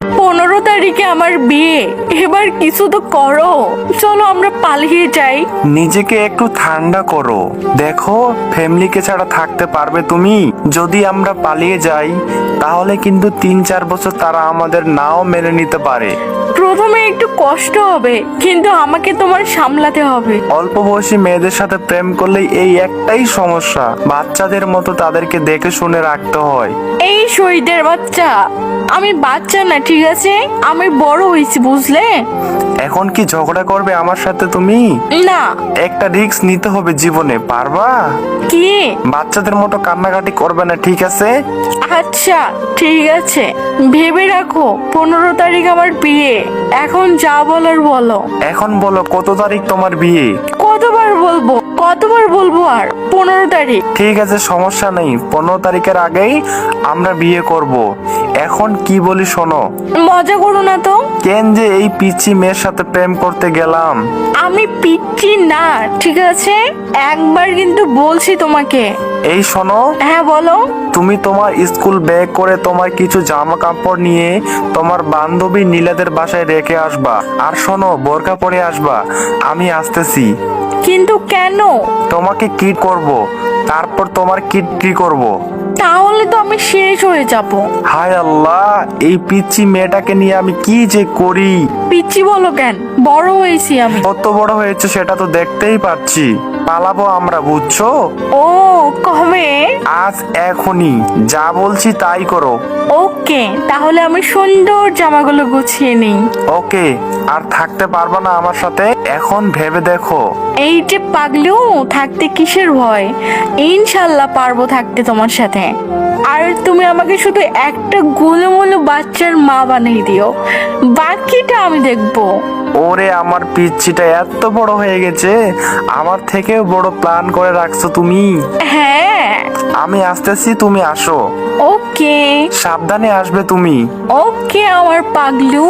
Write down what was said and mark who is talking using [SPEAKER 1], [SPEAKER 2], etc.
[SPEAKER 1] 15 তারিখে আমার বিয়ে, এবার কিছু তো করো। চলো আমরা পালিয়ে যাই।
[SPEAKER 2] নিজেকে একটু ঠান্ডা করো। দেখো, ফ্যামিলিকে ছাড়া থাকতে পারবে তুমি? যদি আমরা পালিয়ে যাই তাহলে কিন্তু 3-4 বছর তারা আমাদের নাও মেনে নিতে পারে।
[SPEAKER 1] প্রথমে একটু কষ্ট হবে, কিন্তু আমাকে তোমার সামলাতে হবে।
[SPEAKER 2] অল্প বয়সী মেয়েদের সাথে প্রেম করলেই এই একটাই সমস্যা, বাচ্চাদের মতো তাদেরকে দেখে শুনে রাখতে হয়।
[SPEAKER 1] এই শহীদের বাচ্চা, আমি বাচ্চা না, ঠিক আছে? আমি বড় হয়েছি, বুঝলে?
[SPEAKER 2] এখন কি ঝগড়া করবে আমার সাথে তুমি?
[SPEAKER 1] না।
[SPEAKER 2] একটা রিস্ক নিতে হবে জীবনে, পারবা?
[SPEAKER 1] কি?
[SPEAKER 2] বাচ্চাদের মতো কান্নাকাটি করবে না, ঠিক আছে?
[SPEAKER 1] আচ্ছা ঠিক আছে, ভেবে রাখো 15 তারিখ আমার বিয়ে। এখন যা বলার বলো।
[SPEAKER 2] এখন বলো কত তারিখ তোমার বিয়ে?
[SPEAKER 1] কতবার বলবো আর? 15 তারিখ।
[SPEAKER 2] ঠিক আছে, সমস্যা নেই, 15 তারিখের আগেই আমরা বিয়ে করব। এখন কি বলি শোনো।
[SPEAKER 1] মজা করো না তো।
[SPEAKER 2] কেন যে এই পিচ্চি মেয়ের সাথে প্রেম করতে গেলাম?
[SPEAKER 1] আমি পিচ্ছি না, ঠিক আছে? একবার কিন্তু বলছি তোমাকে।
[SPEAKER 2] এই শোনো,
[SPEAKER 1] হ্যাঁ বলো।
[SPEAKER 2] তুমি তোমার স্কুল ব্যাগ করে তোমার কিছু জামা কাপড় নিয়ে তোমার বান্ধবী নীলাদের বাসায় রেখে আসবা। আর শোনো, বোরকা পরে আসবা, আমি আসতেছি।
[SPEAKER 1] কিন্তু কেন?
[SPEAKER 2] তোমাকে কিট করব, তারপর তোমার কিট কি করব।
[SPEAKER 1] তাহলে তো আমি শেষ হয়ে যাব।
[SPEAKER 2] হায় আল্লাহ, এই পিচ্চি মেয়েটাকে নিয়ে আমি কি যে করি।
[SPEAKER 1] পিচ্ছি বলো কেন? বড় হয়েছি আমি।
[SPEAKER 2] কত বড় হয়েছে সেটা তো দেখতেই পাচ্ছি। পালাবো আমরা, বুঝছো?
[SPEAKER 1] ও, কবে?
[SPEAKER 2] আজ, এখনই, যা বলছি তাই করো।
[SPEAKER 1] ওকে, তাহলে আমি সুন্দর জামাগুলো গুছিয়ে নিই।
[SPEAKER 2] ওকে। আর থাকতে পারবা না আমার সাথে? এখন ভেবে দেখো।
[SPEAKER 1] এই যে পাগলু, থাকতে কিসের ভয়? ইনশাল্লাহ পারবো থাকতে তোমার সাথে। আর তুমি আমাকে শুধু একটা গোলুমোলু বাচ্চার মা বানিয়ে দিও, বাকিটা আমি দেখবো।
[SPEAKER 2] ওরে, আমার পিচ্চিটা এত বড় হয়ে গেছে, আমার থেকেও বড় প্ল্যান করে রাখছো তুমি।
[SPEAKER 1] হ্যাঁ।
[SPEAKER 2] আমি আসতেছি, তুমি আসো।
[SPEAKER 1] ওকে।
[SPEAKER 2] সাবধানে আসবে তুমি।
[SPEAKER 1] ওকে আমার পাগলু।